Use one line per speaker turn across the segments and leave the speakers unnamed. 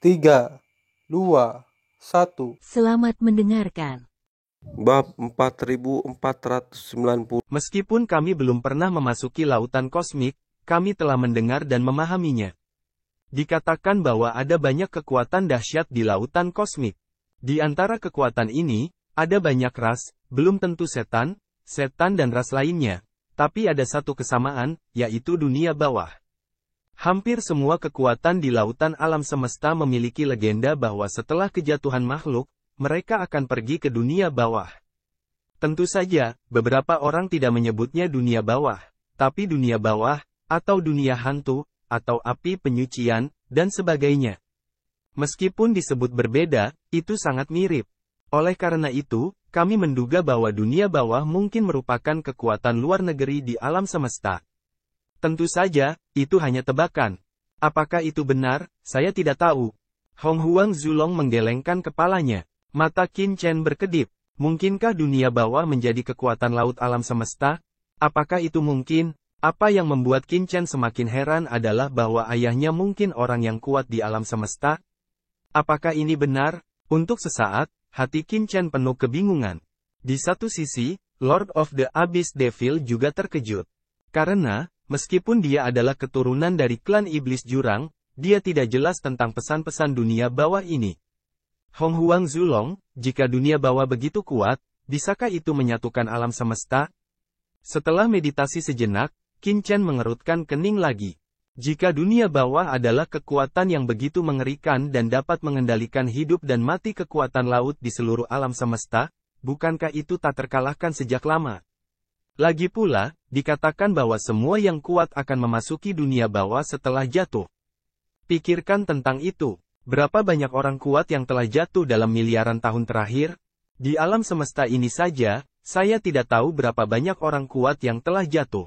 3, 2, 1.
Selamat mendengarkan.
Bab 4490.
Meskipun kami belum pernah memasuki lautan kosmik, kami telah mendengar dan memahaminya. Dikatakan bahwa ada banyak kekuatan dahsyat di lautan kosmik. Di antara kekuatan ini, ada banyak ras, belum tentu setan dan ras lainnya. Tapi ada satu kesamaan, yaitu dunia bawah. Hampir semua kekuatan di lautan alam semesta memiliki legenda bahwa setelah kejatuhan makhluk, mereka akan pergi ke dunia bawah. Tentu saja, beberapa orang tidak menyebutnya dunia bawah, tapi dunia bawah, atau dunia hantu, atau api penyucian, dan sebagainya. Meskipun disebut berbeda, itu sangat mirip. Oleh karena itu, kami menduga bahwa dunia bawah mungkin merupakan kekuatan luar negeri di alam semesta. Tentu saja, itu hanya tebakan. Apakah itu benar, saya tidak tahu. Hong Huang Zulong menggelengkan kepalanya. Mata Qin Chen berkedip. Mungkinkah dunia bawah menjadi kekuatan laut alam semesta? Apakah itu mungkin? Apa yang membuat Qin Chen semakin heran adalah bahwa ayahnya mungkin orang yang kuat di alam semesta. Apakah ini benar? Untuk sesaat, hati Qin Chen penuh kebingungan. Di satu sisi, Lord of the Abyss Devil juga terkejut. Karena, meskipun dia adalah keturunan dari klan iblis jurang, dia tidak jelas tentang pesan-pesan dunia bawah ini. Hong Huang Zulong, jika dunia bawah begitu kuat, bisakah itu menyatukan alam semesta? Setelah meditasi sejenak, Qin Chen mengerutkan kening lagi. Jika dunia bawah adalah kekuatan yang begitu mengerikan dan dapat mengendalikan hidup dan mati kekuatan laut di seluruh alam semesta, bukankah itu tak terkalahkan sejak lama? Lagi pula, dikatakan bahwa semua yang kuat akan memasuki dunia bawah setelah jatuh. Pikirkan tentang itu. Berapa banyak orang kuat yang telah jatuh dalam miliaran tahun terakhir? Di alam semesta ini saja, saya tidak tahu berapa banyak orang kuat yang telah jatuh.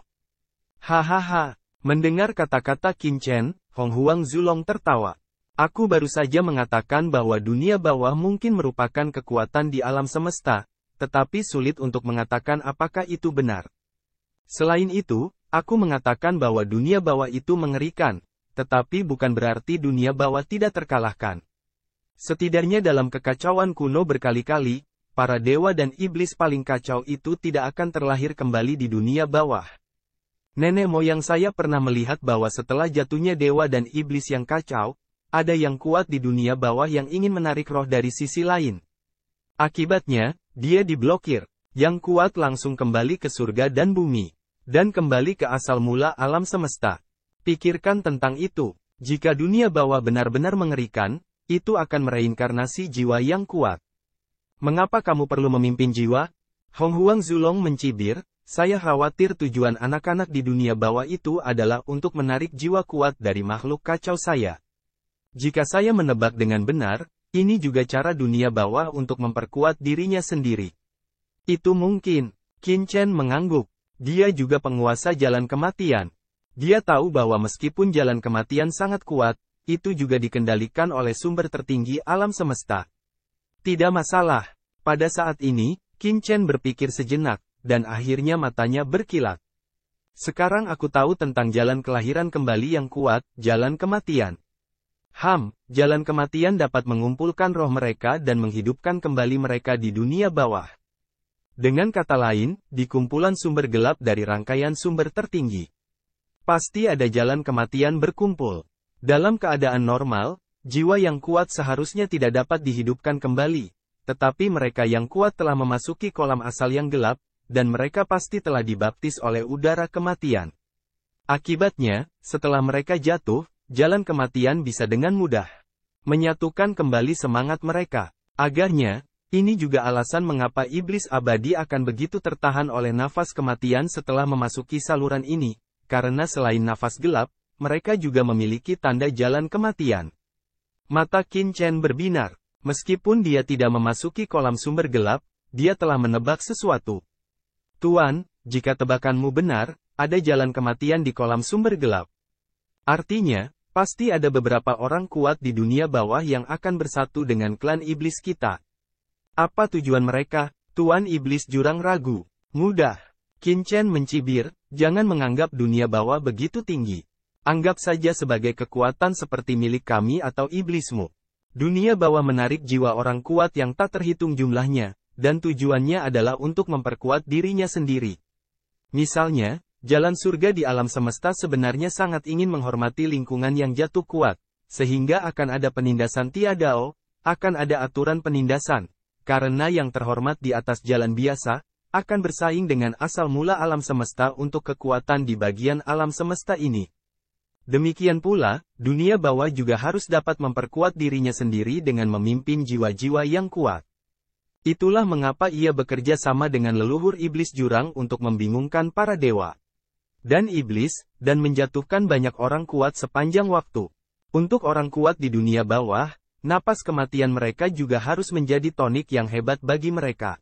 Hahaha. Mendengar kata-kata Qin Chen, Hong Huang Zulong tertawa. Aku baru saja mengatakan bahwa dunia bawah mungkin merupakan kekuatan di alam semesta, tetapi sulit untuk mengatakan apakah itu benar. Selain itu, aku mengatakan bahwa dunia bawah itu mengerikan, tetapi bukan berarti dunia bawah tidak terkalahkan. Setidaknya dalam kekacauan kuno berkali-kali, para dewa dan iblis paling kacau itu tidak akan terlahir kembali di dunia bawah. Nenek moyang saya pernah melihat bahwa setelah jatuhnya dewa dan iblis yang kacau, ada yang kuat di dunia bawah yang ingin menarik roh dari sisi lain. Akibatnya, dia diblokir. Yang kuat langsung kembali ke surga dan bumi. Dan kembali ke asal mula alam semesta. Pikirkan tentang itu. Jika dunia bawah benar-benar mengerikan, itu akan mereinkarnasi jiwa yang kuat. Mengapa kamu perlu memimpin jiwa? Hong Huang Zulong mencibir, saya khawatir tujuan anak-anak di dunia bawah itu adalah untuk menarik jiwa kuat dari makhluk kacau saya. Jika saya menebak dengan benar, ini juga cara dunia bawah untuk memperkuat dirinya sendiri. Itu mungkin. Qin Chen mengangguk. Dia juga penguasa jalan kematian. Dia tahu bahwa meskipun jalan kematian sangat kuat, itu juga dikendalikan oleh sumber tertinggi alam semesta. Tidak masalah. Pada saat ini, Qin Chen berpikir sejenak, dan akhirnya matanya berkilat. Sekarang aku tahu tentang jalan kelahiran kembali yang kuat, jalan kematian. Jalan kematian dapat mengumpulkan roh mereka dan menghidupkan kembali mereka di dunia bawah. Dengan kata lain, di kumpulan sumber gelap dari rangkaian sumber tertinggi. Pasti ada jalan kematian berkumpul. Dalam keadaan normal, jiwa yang kuat seharusnya tidak dapat dihidupkan kembali. Tetapi mereka yang kuat telah memasuki kolam asal yang gelap, dan mereka pasti telah dibaptis oleh udara kematian. Akibatnya, setelah mereka jatuh, jalan kematian bisa dengan mudah menyatukan kembali semangat mereka. Agarnya, ini juga alasan mengapa iblis abadi akan begitu tertahan oleh nafas kematian setelah memasuki saluran ini, karena selain nafas gelap, mereka juga memiliki tanda jalan kematian. Mata Qin Chen berbinar. Meskipun dia tidak memasuki kolam sumber gelap, dia telah menebak sesuatu. Tuan, jika tebakanmu benar, ada jalan kematian di kolam sumber gelap. Artinya, pasti ada beberapa orang kuat di dunia bawah yang akan bersatu dengan klan iblis kita. Apa tujuan mereka? Tuan iblis jurang ragu. Mudah. Qin Chen mencibir, jangan menganggap dunia bawah begitu tinggi. Anggap saja sebagai kekuatan seperti milik kami atau iblismu. Dunia bawah menarik jiwa orang kuat yang tak terhitung jumlahnya, dan tujuannya adalah untuk memperkuat dirinya sendiri. Misalnya, jalan surga di alam semesta sebenarnya sangat ingin menghormati lingkungan yang jatuh kuat, sehingga akan ada penindasan tiadao, akan ada aturan penindasan, karena yang terhormat di atas jalan biasa, akan bersaing dengan asal mula alam semesta untuk kekuatan di bagian alam semesta ini. Demikian pula, dunia bawah juga harus dapat memperkuat dirinya sendiri dengan memimpin jiwa-jiwa yang kuat. Itulah mengapa ia bekerja sama dengan leluhur iblis jurang untuk membingungkan para dewa dan iblis, dan menjatuhkan banyak orang kuat sepanjang waktu. Untuk orang kuat di dunia bawah, napas kematian mereka juga harus menjadi tonik yang hebat bagi mereka.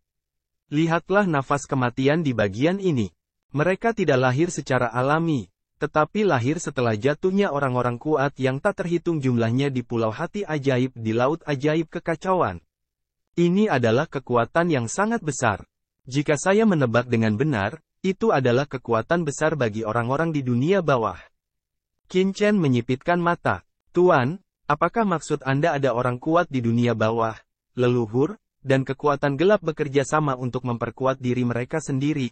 Lihatlah nafas kematian di bagian ini. Mereka tidak lahir secara alami, tetapi lahir setelah jatuhnya orang-orang kuat yang tak terhitung jumlahnya di pulau hati ajaib di laut ajaib kekacauan. Ini adalah kekuatan yang sangat besar. Jika saya menebak dengan benar, itu adalah kekuatan besar bagi orang-orang di dunia bawah. Qin Chen menyipitkan mata. Tuan, apakah maksud Anda ada orang kuat di dunia bawah, leluhur, dan kekuatan gelap bekerja sama untuk memperkuat diri mereka sendiri?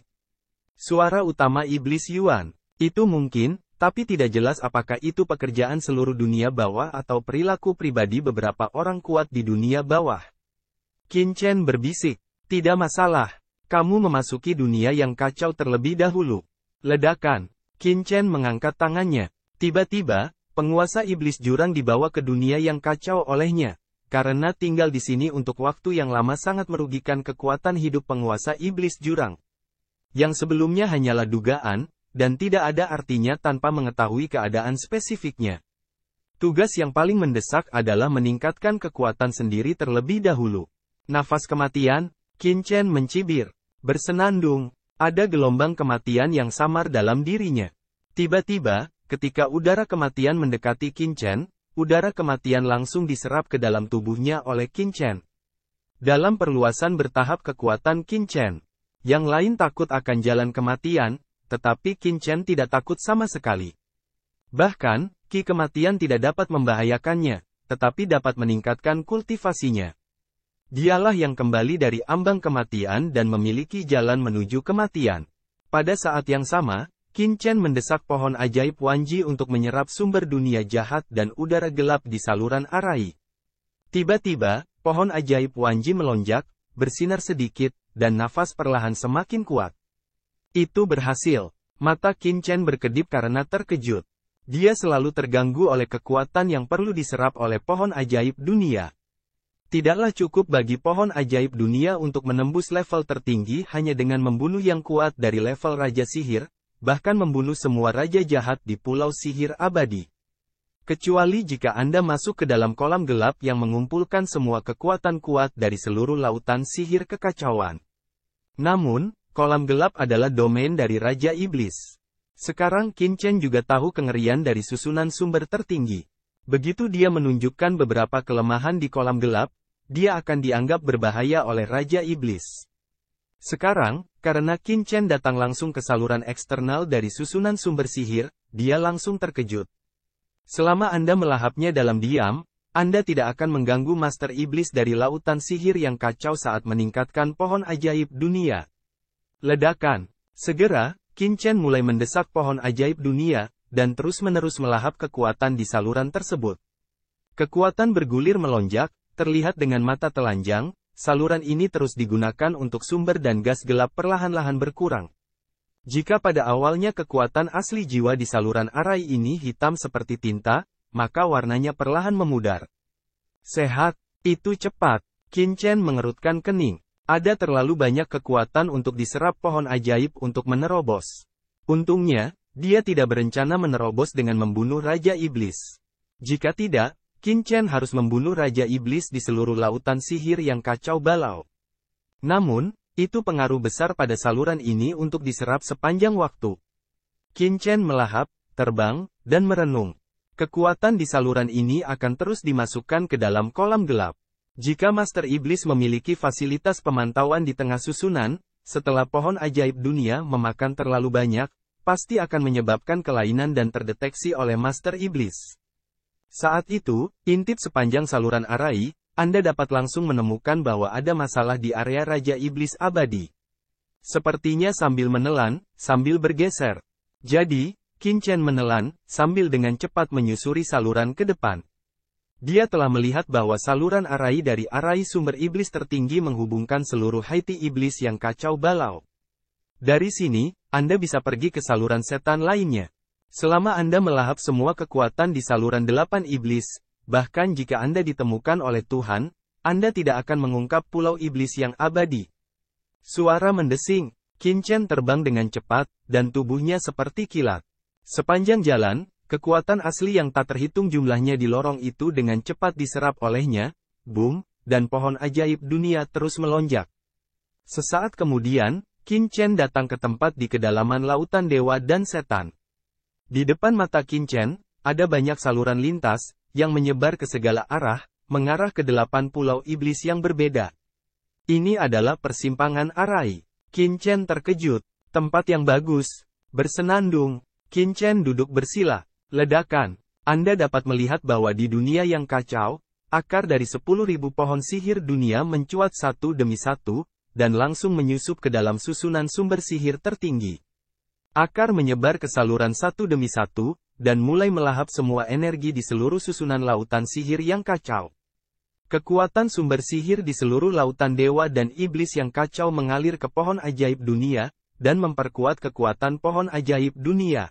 Suara utama iblis Yuan. Itu mungkin, tapi tidak jelas apakah itu pekerjaan seluruh dunia bawah atau perilaku pribadi beberapa orang kuat di dunia bawah. Qin Chen berbisik, tidak masalah. Kamu memasuki dunia yang kacau terlebih dahulu. Ledakan. Qin Chen mengangkat tangannya. Tiba-tiba, penguasa iblis jurang dibawa ke dunia yang kacau olehnya. Karena tinggal di sini untuk waktu yang lama sangat merugikan kekuatan hidup penguasa iblis jurang. Yang sebelumnya hanyalah dugaan, dan tidak ada artinya tanpa mengetahui keadaan spesifiknya. Tugas yang paling mendesak adalah meningkatkan kekuatan sendiri terlebih dahulu. Nafas kematian, Qin Chen mencibir. Bersenandung, ada gelombang kematian yang samar dalam dirinya. Tiba-tiba, ketika udara kematian mendekati Qin Chen, udara kematian langsung diserap ke dalam tubuhnya oleh Qin Chen. Dalam perluasan bertahap kekuatan Qin Chen, yang lain takut akan jalan kematian, tetapi Qin Chen tidak takut sama sekali. Bahkan, ki kematian tidak dapat membahayakannya, tetapi dapat meningkatkan kultivasinya. Dialah yang kembali dari ambang kematian dan memiliki jalan menuju kematian. Pada saat yang sama, Qin Chen mendesak pohon ajaib Wanji untuk menyerap sumber dunia jahat dan udara gelap di saluran arai. Tiba-tiba, pohon ajaib Wanji melonjak, bersinar sedikit, dan nafas perlahan semakin kuat. Itu berhasil. Mata Qin Chen berkedip karena terkejut. Dia selalu terganggu oleh kekuatan yang perlu diserap oleh pohon ajaib dunia. Tidaklah cukup bagi pohon ajaib dunia untuk menembus level tertinggi hanya dengan membunuh yang kuat dari level Raja Sihir, bahkan membunuh semua Raja Jahat di Pulau Sihir Abadi. Kecuali jika Anda masuk ke dalam kolam gelap yang mengumpulkan semua kekuatan kuat dari seluruh lautan sihir kekacauan. Namun, kolam gelap adalah domain dari Raja Iblis. Sekarang Qin Chen juga tahu kengerian dari susunan sumber tertinggi. Begitu dia menunjukkan beberapa kelemahan di kolam gelap, dia akan dianggap berbahaya oleh Raja Iblis. Sekarang, karena Qin Chen datang langsung ke saluran eksternal dari susunan sumber sihir, dia langsung terkejut. Selama Anda melahapnya dalam diam, Anda tidak akan mengganggu Master Iblis dari lautan sihir yang kacau saat meningkatkan pohon ajaib dunia. Ledakan. Segera, Qin Chen mulai mendesak pohon ajaib dunia, dan terus-menerus melahap kekuatan di saluran tersebut. Kekuatan bergulir melonjak, terlihat dengan mata telanjang, saluran ini terus digunakan untuk sumber dan gas gelap perlahan-lahan berkurang. Jika pada awalnya kekuatan asli jiwa di saluran arai ini hitam seperti tinta, maka warnanya perlahan memudar. Sehat, itu cepat. Qin Chen mengerutkan kening. Ada terlalu banyak kekuatan untuk diserap pohon ajaib untuk menerobos. Untungnya, dia tidak berencana menerobos dengan membunuh Raja Iblis. Jika tidak, Qin Chen harus membunuh Raja Iblis di seluruh lautan sihir yang kacau balau. Namun, itu pengaruh besar pada saluran ini untuk diserap sepanjang waktu. Qin Chen melahap, terbang, dan merenung. Kekuatan di saluran ini akan terus dimasukkan ke dalam kolam gelap. Jika Master Iblis memiliki fasilitas pemantauan di tengah susunan, setelah pohon ajaib dunia memakan terlalu banyak, pasti akan menyebabkan kelainan dan terdeteksi oleh Master Iblis. Saat itu, intip sepanjang saluran Arai, Anda dapat langsung menemukan bahwa ada masalah di area Raja Iblis Abadi. Sepertinya sambil menelan, sambil bergeser. Jadi, Qin Chen menelan, sambil dengan cepat menyusuri saluran ke depan. Dia telah melihat bahwa saluran Arai dari Arai sumber iblis tertinggi menghubungkan seluruh Haiti iblis yang kacau balau. Dari sini, Anda bisa pergi ke saluran setan lainnya. Selama Anda melahap semua kekuatan di saluran 8 iblis, bahkan jika Anda ditemukan oleh Tuhan, Anda tidak akan mengungkap pulau iblis yang abadi. Suara mendesing, Qin Chen terbang dengan cepat, dan tubuhnya seperti kilat. Sepanjang jalan, kekuatan asli yang tak terhitung jumlahnya di lorong itu dengan cepat diserap olehnya, boom, dan pohon ajaib dunia terus melonjak. Sesaat kemudian, Qin Chen datang ke tempat di kedalaman lautan dewa dan setan. Di depan mata Qin Chen, ada banyak saluran lintas, yang menyebar ke segala arah, mengarah ke 8 pulau iblis yang berbeda. Ini adalah persimpangan Arai. Qin Chen terkejut. Tempat yang bagus. Bersenandung. Qin Chen duduk bersila. Ledakan. Anda dapat melihat bahwa di dunia yang kacau, akar dari 10.000 pohon sihir dunia mencuat satu demi satu, dan langsung menyusup ke dalam susunan sumber sihir tertinggi. Akar menyebar ke saluran satu demi satu, dan mulai melahap semua energi di seluruh susunan lautan sihir yang kacau. Kekuatan sumber sihir di seluruh lautan dewa dan iblis yang kacau mengalir ke pohon ajaib dunia, dan memperkuat kekuatan pohon ajaib dunia.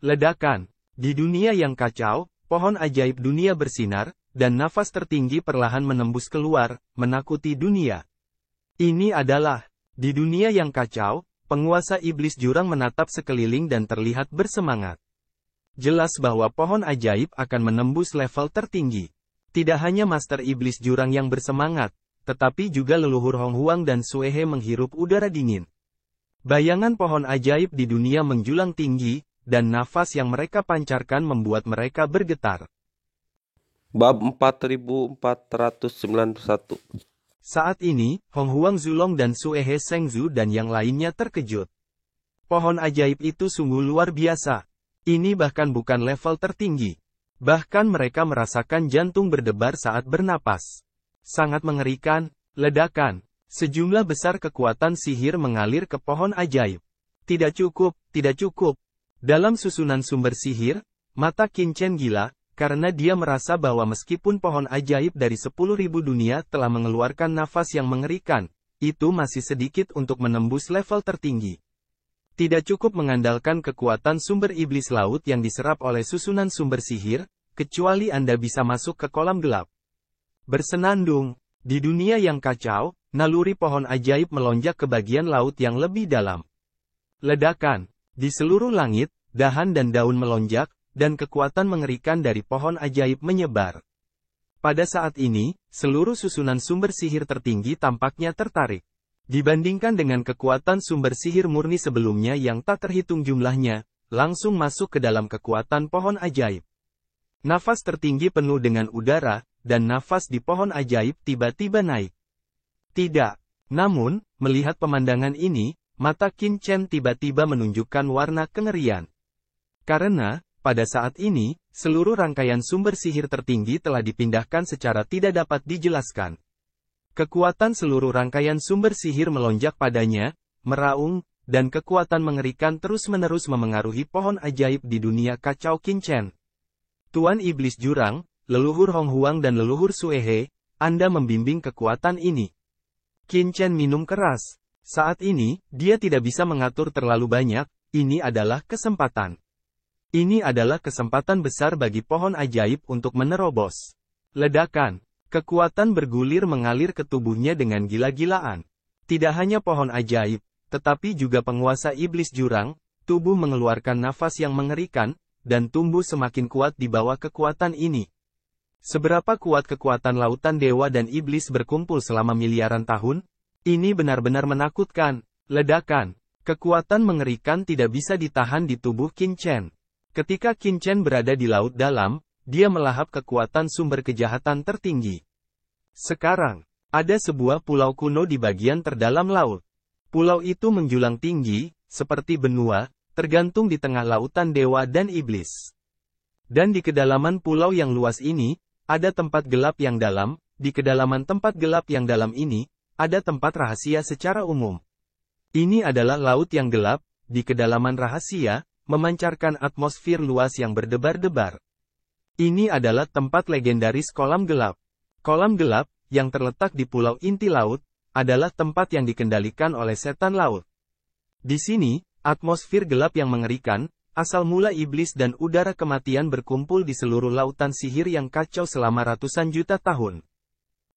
Ledakan. Di dunia yang kacau, pohon ajaib dunia bersinar, dan nafas tertinggi perlahan menembus keluar, menakuti dunia. Ini adalah, di dunia yang kacau, penguasa iblis jurang menatap sekeliling dan terlihat bersemangat. Jelas bahwa pohon ajaib akan menembus level tertinggi. Tidak hanya Master Iblis Jurang yang bersemangat, tetapi juga leluhur Hong Huang dan Suehe menghirup udara dingin. Bayangan pohon ajaib di dunia menjulang tinggi, dan nafas yang mereka pancarkan membuat mereka bergetar.
Bab 4491.
Saat ini, Hong Huang Zulong dan Suehe Sengzu dan yang lainnya terkejut. Pohon ajaib itu sungguh luar biasa. Ini bahkan bukan level tertinggi. Bahkan mereka merasakan jantung berdebar saat bernapas. Sangat mengerikan. Ledakan. Sejumlah besar kekuatan sihir mengalir ke pohon ajaib. Tidak cukup, tidak cukup. Dalam susunan sumber sihir, mata Qin Chen gila, karena dia merasa bahwa meskipun pohon ajaib dari 10.000 dunia telah mengeluarkan nafas yang mengerikan, itu masih sedikit untuk menembus level tertinggi. Tidak cukup mengandalkan kekuatan sumber iblis laut yang diserap oleh susunan sumber sihir, kecuali Anda bisa masuk ke kolam gelap. Bersenandung. Di dunia yang kacau, naluri pohon ajaib melonjak ke bagian laut yang lebih dalam. Ledakan. Di seluruh langit, dahan dan daun melonjak, dan kekuatan mengerikan dari pohon ajaib menyebar. Pada saat ini, seluruh susunan sumber sihir tertinggi tampaknya tertarik. Dibandingkan dengan kekuatan sumber sihir murni sebelumnya yang tak terhitung jumlahnya, langsung masuk ke dalam kekuatan pohon ajaib. Nafas tertinggi penuh dengan udara, dan nafas di pohon ajaib tiba-tiba naik. Tidak. Namun, melihat pemandangan ini, mata Qin Chen tiba-tiba menunjukkan warna kengerian. Karena, pada saat ini, seluruh rangkaian sumber sihir tertinggi telah dipindahkan secara tidak dapat dijelaskan. Kekuatan seluruh rangkaian sumber sihir melonjak padanya, meraung, dan kekuatan mengerikan terus-menerus memengaruhi pohon ajaib di dunia kacau Qin Chen. Tuan Iblis Jurang, leluhur Hong Huang dan leluhur Suehe, Anda membimbing kekuatan ini. Qin Chen minum keras. Saat ini, dia tidak bisa mengatur terlalu banyak, ini adalah kesempatan. Ini adalah kesempatan besar bagi pohon ajaib untuk menerobos. Ledakan. Kekuatan bergulir mengalir ke tubuhnya dengan gila-gilaan. Tidak hanya pohon ajaib, tetapi juga penguasa iblis jurang, tubuh mengeluarkan nafas yang mengerikan, dan tumbuh semakin kuat di bawah kekuatan ini. Seberapa kuat kekuatan lautan dewa dan iblis berkumpul selama miliaran tahun? Ini benar-benar menakutkan. Ledakan. Kekuatan mengerikan tidak bisa ditahan di tubuh Qin Chen. Ketika Qin Chen berada di laut dalam, dia melahap kekuatan sumber kejahatan tertinggi. Sekarang, ada sebuah pulau kuno di bagian terdalam laut. Pulau itu menjulang tinggi, seperti benua, tergantung di tengah lautan dewa dan iblis. Dan di kedalaman pulau yang luas ini, ada tempat gelap yang dalam, di kedalaman tempat gelap yang dalam ini, ada tempat rahasia secara umum. Ini adalah laut yang gelap, di kedalaman rahasia, memancarkan atmosfer luas yang berdebar-debar. Ini adalah tempat legendaris kolam gelap. Kolam gelap, yang terletak di pulau inti laut, adalah tempat yang dikendalikan oleh setan laut. Di sini, atmosfer gelap yang mengerikan, asal mula iblis dan udara kematian berkumpul di seluruh lautan sihir yang kacau selama ratusan juta tahun.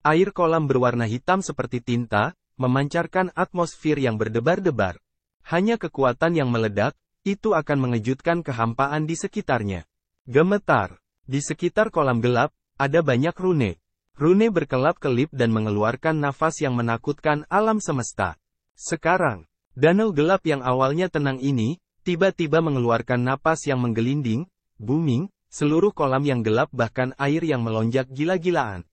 Air kolam berwarna hitam seperti tinta, memancarkan atmosfer yang berdebar-debar. Hanya kekuatan yang meledak, itu akan mengejutkan kehampaan di sekitarnya. Gemetar. Di sekitar kolam gelap, ada banyak rune. Rune berkelap-kelip dan mengeluarkan nafas yang menakutkan alam semesta. Sekarang, danau gelap yang awalnya tenang ini, tiba-tiba mengeluarkan napas yang menggelinding, booming, seluruh kolam yang gelap bahkan air yang melonjak gila-gilaan.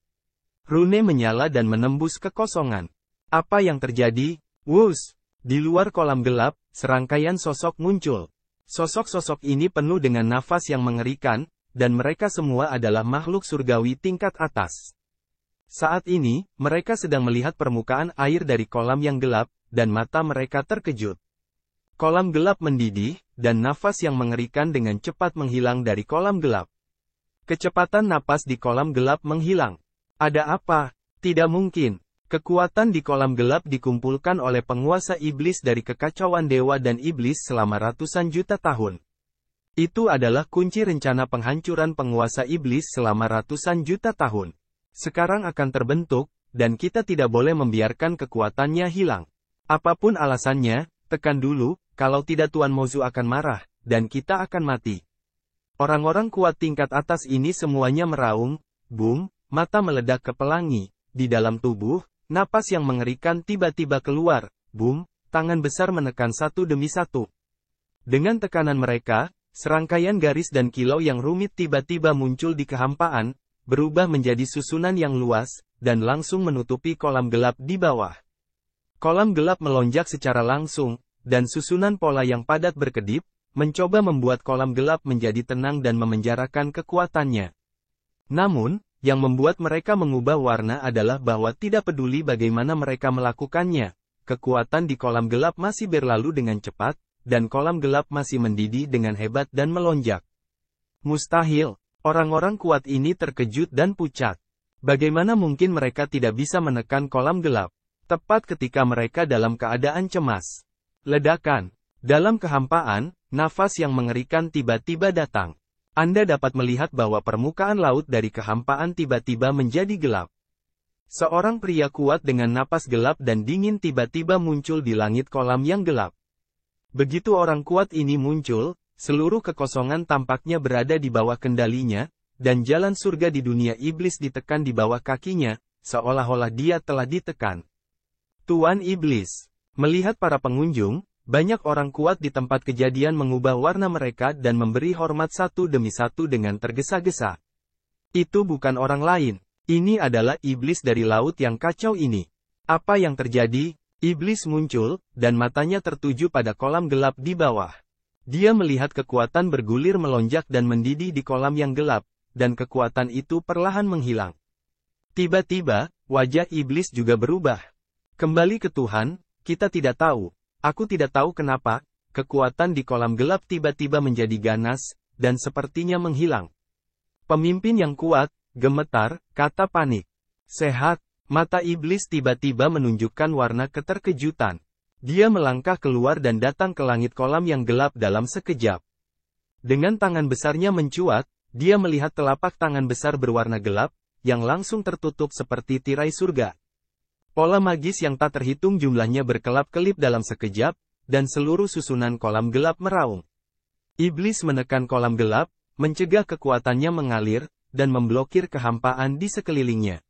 Rune menyala dan menembus kekosongan. Apa yang terjadi? Wush! Di luar kolam gelap, serangkaian sosok muncul. Sosok-sosok ini penuh dengan nafas yang mengerikan, dan mereka semua adalah makhluk surgawi tingkat atas. Saat ini, mereka sedang melihat permukaan air dari kolam yang gelap, dan mata mereka terkejut. Kolam gelap mendidih, dan nafas yang mengerikan dengan cepat menghilang dari kolam gelap. Kecepatan napas di kolam gelap menghilang. Ada apa? Tidak mungkin. Kekuatan di kolam gelap dikumpulkan oleh penguasa iblis dari kekacauan dewa dan iblis selama ratusan juta tahun. Itu adalah kunci rencana penghancuran penguasa iblis selama ratusan juta tahun. Sekarang akan terbentuk, dan kita tidak boleh membiarkan kekuatannya hilang. Apapun alasannya, tekan dulu, kalau tidak Tuan Mozu akan marah, dan kita akan mati. Orang-orang kuat tingkat atas ini semuanya meraung, boom, mata meledak ke pelangi, di dalam tubuh, napas yang mengerikan tiba-tiba keluar, boom, tangan besar menekan satu demi satu. Dengan tekanan mereka, serangkaian garis dan kilau yang rumit tiba-tiba muncul di kehampaan, berubah menjadi susunan yang luas, dan langsung menutupi kolam gelap di bawah. Kolam gelap melonjak secara langsung, dan susunan pola yang padat berkedip, mencoba membuat kolam gelap menjadi tenang dan memenjarakan kekuatannya. Namun, yang membuat mereka mengubah warna adalah bahwa tidak peduli bagaimana mereka melakukannya, kekuatan di kolam gelap masih berlalu dengan cepat, dan kolam gelap masih mendidih dengan hebat dan melonjak. Mustahil. Orang-orang kuat ini terkejut dan pucat. Bagaimana mungkin mereka tidak bisa menekan kolam gelap? Tepat ketika mereka dalam keadaan cemas. Ledakan. Dalam kehampaan, nafas yang mengerikan tiba-tiba datang. Anda dapat melihat bahwa permukaan laut dari kehampaan tiba-tiba menjadi gelap. Seorang pria kuat dengan napas gelap dan dingin tiba-tiba muncul di langit kolam yang gelap. Begitu orang kuat ini muncul, seluruh kekosongan tampaknya berada di bawah kendalinya, dan jalan surga di dunia iblis ditekan di bawah kakinya, seolah-olah dia telah ditekan. Tuan Iblis. Melihat para pengunjung, banyak orang kuat di tempat kejadian mengubah warna mereka dan memberi hormat satu demi satu dengan tergesa-gesa. Itu bukan orang lain. Ini adalah iblis dari laut yang kacau ini. Apa yang terjadi? Iblis muncul, dan matanya tertuju pada kolam gelap di bawah. Dia melihat kekuatan bergulir melonjak dan mendidih di kolam yang gelap, dan kekuatan itu perlahan menghilang. Tiba-tiba, wajah iblis juga berubah. Kembali ke Tuhan, kita tidak tahu. Aku tidak tahu kenapa, kekuatan di kolam gelap tiba-tiba menjadi ganas, dan sepertinya menghilang. Pemimpin yang kuat, gemetar, kata panik. Sehat, mata iblis tiba-tiba menunjukkan warna keterkejutan. Dia melangkah keluar dan datang ke langit kolam yang gelap dalam sekejap. Dengan tangan besarnya mencuat, dia melihat telapak tangan besar berwarna gelap, yang langsung tertutup seperti tirai surga. Pola magis yang tak terhitung jumlahnya berkelap-kelip dalam sekejap, dan seluruh susunan kolam gelap meraung. Iblis menekan kolam gelap, mencegah kekuatannya mengalir, dan memblokir kehampaan di sekelilingnya.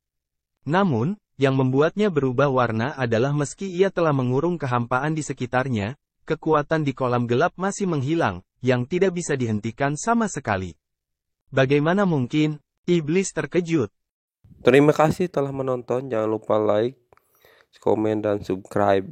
Namun, yang membuatnya berubah warna adalah meski ia telah mengurung kehampaan di sekitarnya, kekuatan di kolam gelap masih menghilang, yang tidak bisa dihentikan sama sekali. Bagaimana mungkin? Iblis terkejut.
Terima kasih telah menonton. Jangan lupa like, komen, dan subscribe.